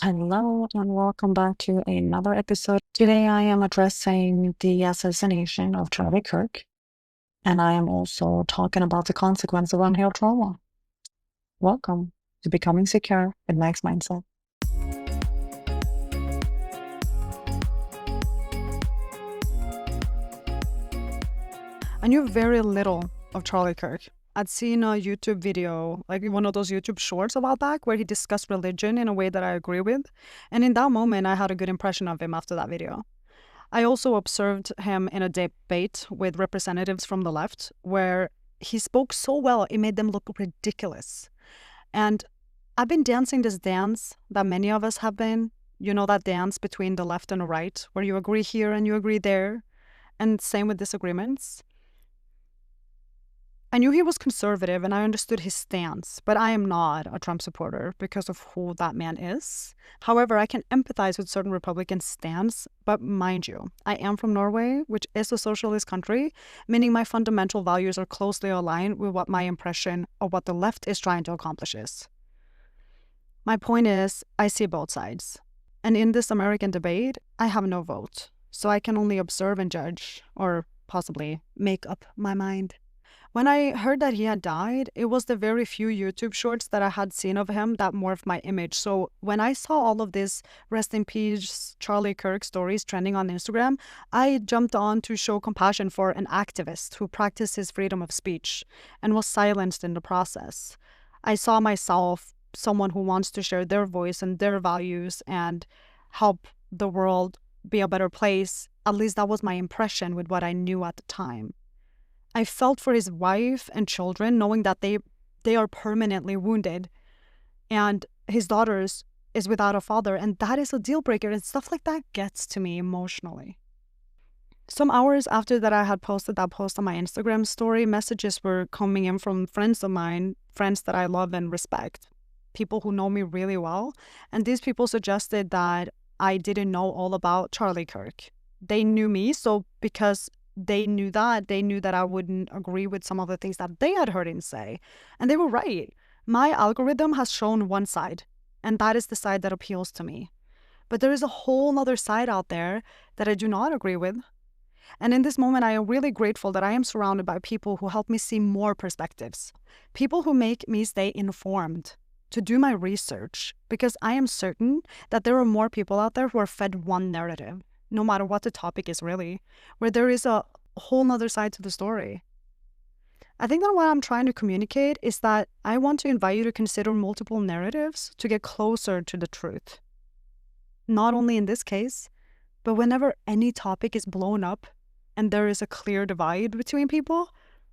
Hello and welcome back to another episode. Today I am addressing the assassination of Charlie Kirk, and I am also talking about the consequence of unhealed trauma. Welcome to Becoming Secure with Max Mindset. I knew very little of Charlie Kirk. I'd seen a YouTube video, like one of those YouTube shorts a while back, where he discussed religion in a way that I agree with. And in that moment, I had a good impression of him after that video. I also observed him in a debate with representatives from the left, where he spoke so well, it made them look ridiculous. And I've been dancing this dance that many of us have been. You know, that dance between the left and the right, where you agree here and you agree there. And same with disagreements. I knew he was conservative and I understood his stance, but I am not a Trump supporter because of who that man is. However, I can empathize with certain Republican stance, but mind you, I am from Norway, which is a socialist country, meaning my fundamental values are closely aligned with what my impression of what the left is trying to accomplish is. My point is, I see both sides. And in this American debate, I have no vote, so I can only observe and judge, or possibly make up my mind. When I heard that he had died, it was the very few YouTube shorts that I had seen of him that morphed my image. So when I saw all of this rest in peace Charlie Kirk stories trending on Instagram, I jumped on to show compassion for an activist who practiced his freedom of speech and was silenced in the process. I saw myself, someone who wants to share their voice and their values and help the world be a better place. At least that was my impression with what I knew at the time. I felt for his wife and children, knowing that they are permanently wounded, and his daughters is without a father, and that is a deal breaker, and stuff like that gets to me emotionally. Some hours after that I had posted that post on my Instagram story, messages were coming in from friends of mine, friends that I love and respect, people who know me really well, and these people suggested that I didn't know all about Charlie Kirk. They knew me, so because they knew that I wouldn't agree with some of the things that they had heard him say. And they were right. My algorithm has shown one side, and that is the side that appeals to me. But there is a whole other side out there that I do not agree with. And in this moment, I am really grateful that I am surrounded by people who help me see more perspectives. People who make me stay informed, to do my research, because I am certain that there are more people out there who are fed one narrative, no matter what the topic is really, where there is a whole nother side to the story. I think that what I'm trying to communicate is that I want to invite you to consider multiple narratives to get closer to the truth. Not only in this case, but whenever any topic is blown up and there is a clear divide between people,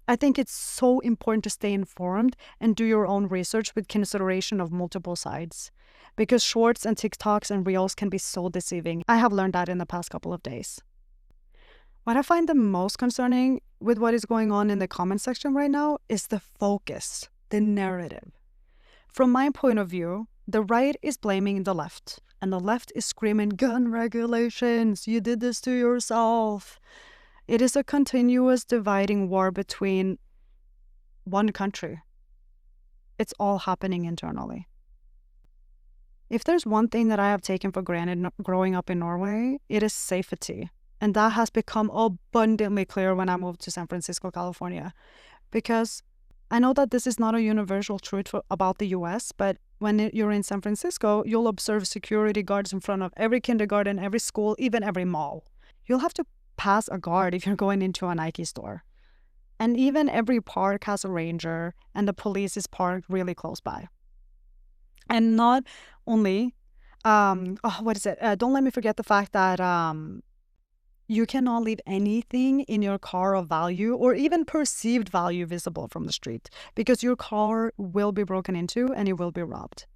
I think it's so important to stay informed and do your own research with consideration of multiple sides. Because shorts and TikToks and Reels can be so deceiving. I have learned that in the past couple of days. What I find the most concerning with what is going on in the comment section right now is the focus, the narrative. From my point of view, the right is blaming the left, and the left is screaming, gun regulations, you did this to yourself. It is a continuous dividing war between one country. It's all happening internally. If there's one thing that I have taken for granted growing up in Norway, it is safety. And that has become abundantly clear when I moved to San Francisco, California. Because I know that this is not a universal truth about the US, but when you're in San Francisco, you'll observe security guards in front of every kindergarten, every school, even every mall. You'll have to pass a guard if you're going into a Nike store. And even every park has a ranger, and the police is parked really close by. And not only, don't let me forget the fact that you cannot leave anything in your car of value or even perceived value visible from the street, because your car will be broken into and it will be robbed.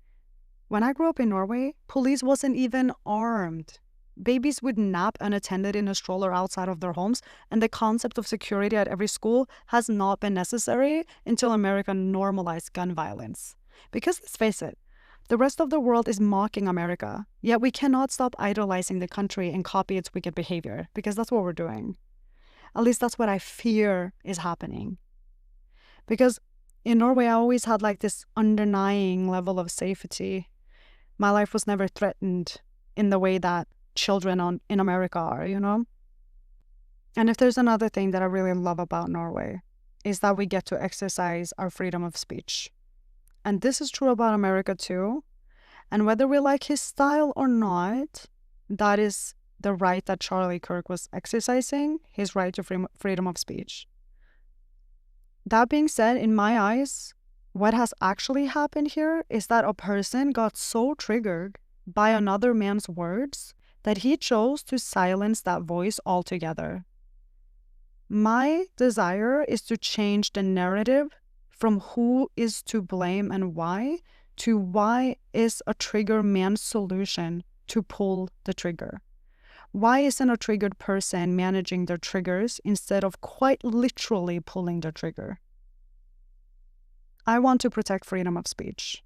When I grew up in Norway, police wasn't even armed. Babies would nap unattended in a stroller outside of their homes, and the concept of security at every school has not been necessary until America normalized gun violence. Because let's face it, the rest of the world is mocking America, yet we cannot stop idolizing the country and copy its wicked behavior, because that's what we're doing. At least that's what I fear is happening. Because in Norway, I always had like this underlying level of safety. My life was never threatened in the way that children in America are, you know? And if there's another thing that I really love about Norway, is that we get to exercise our freedom of speech. And this is true about America too. And whether we like his style or not, that is the right that Charlie Kirk was exercising, his right to freedom of speech. That being said, in my eyes, what has actually happened here is that a person got so triggered by another man's words that he chose to silence that voice altogether. My desire is to change the narrative from who is to blame and why to why is a trigger man's solution to pull the trigger. Why isn't a triggered person managing their triggers instead of quite literally pulling the trigger? I want to protect freedom of speech.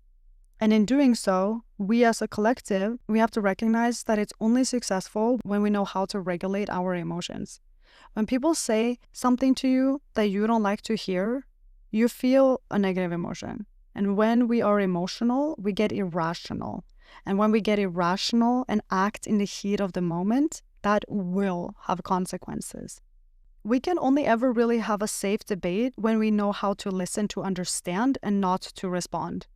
And in doing so, we as a collective, we have to recognize that it's only successful when we know how to regulate our emotions. When people say something to you that you don't like to hear, you feel a negative emotion. And when we are emotional, we get irrational. And when we get irrational and act in the heat of the moment, that will have consequences. We can only ever really have a safe debate when we know how to listen to understand and not to respond.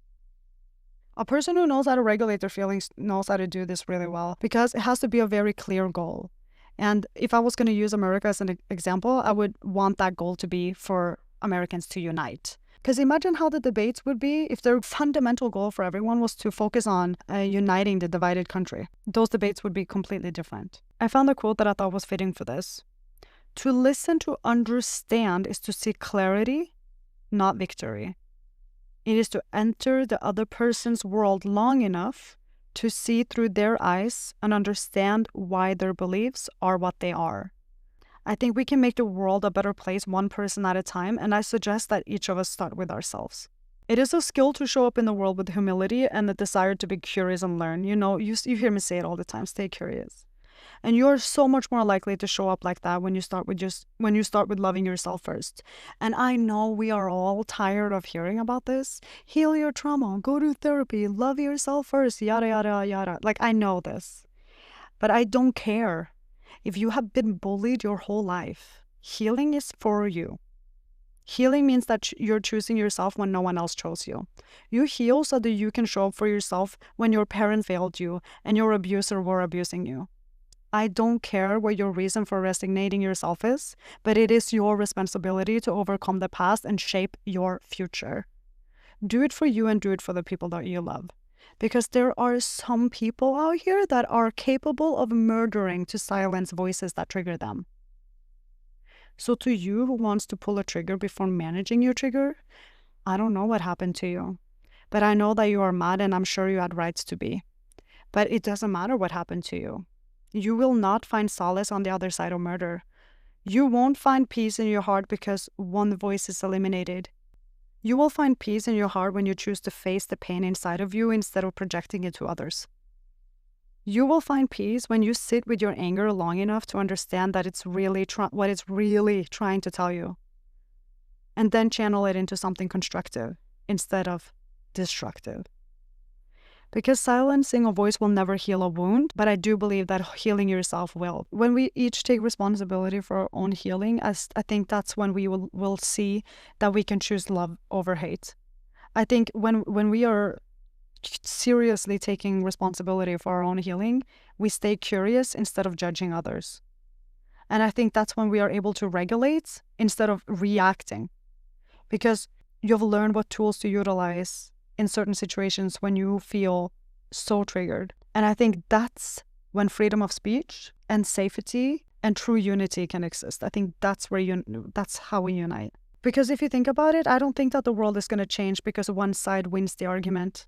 A person who knows how to regulate their feelings knows how to do this really well because it has to be a very clear goal. And if I was going to use America as an example, I would want that goal to be for Americans to unite. Because imagine how the debates would be if their fundamental goal for everyone was to focus on uniting the divided country. Those debates would be completely different. I found a quote that I thought was fitting for this. To listen to understand is to seek clarity, not victory. It is to enter the other person's world long enough to see through their eyes and understand why their beliefs are what they are. I think we can make the world a better place one person at a time, and I suggest that each of us start with ourselves. It is a skill to show up in the world with humility and the desire to be curious and learn. You know, you hear me say it all the time, stay curious. And you're so much more likely to show up like that when you start with loving yourself first. And I know we are all tired of hearing about this. Heal your trauma, go to therapy, love yourself first, yada, yada, yada. Like, I know this. But I don't care. If you have been bullied your whole life, healing is for you. Healing means that you're choosing yourself when no one else chose you. You heal so that you can show up for yourself when your parent failed you and your abuser were abusing you. I don't care what your reason for resignating yourself is, but it is your responsibility to overcome the past and shape your future. Do it for you and do it for the people that you love. Because there are some people out here that are capable of murdering to silence voices that trigger them. So to you who wants to pull a trigger before managing your trigger, I don't know what happened to you. But I know that you are mad and I'm sure you had rights to be. But it doesn't matter what happened to you. You will not find solace on the other side of murder. You won't find peace in your heart because one voice is eliminated. You will find peace in your heart when you choose to face the pain inside of you instead of projecting it to others. You will find peace when you sit with your anger long enough to understand that it's really what it's really trying to tell you. And then channel it into something constructive instead of destructive. Because silencing a voice will never heal a wound, but I do believe that healing yourself will. When we each take responsibility for our own healing, I think that's when we will see that we can choose love over hate. I think when we are seriously taking responsibility for our own healing, we stay curious instead of judging others. And I think that's when we are able to regulate instead of reacting. Because you've learned what tools to utilize in certain situations when you feel so triggered. And I think that's when freedom of speech and safety and true unity can exist. I think that's how we unite. Because if you think about it, I don't think that the world is going to change because one side wins the argument.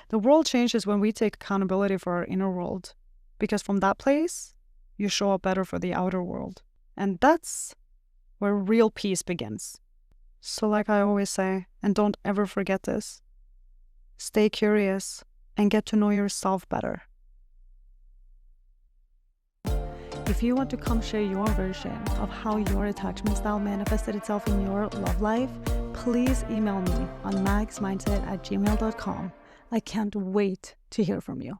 The world changes when we take accountability for our inner world. Because from that place, you show up better for the outer world. And that's where real peace begins. So like I always say, and don't ever forget this, stay curious and get to know yourself better. If you want to come share your version of how your attachment style manifested itself in your love life, please email me on magsmindset@gmail.com. I can't wait to hear from you.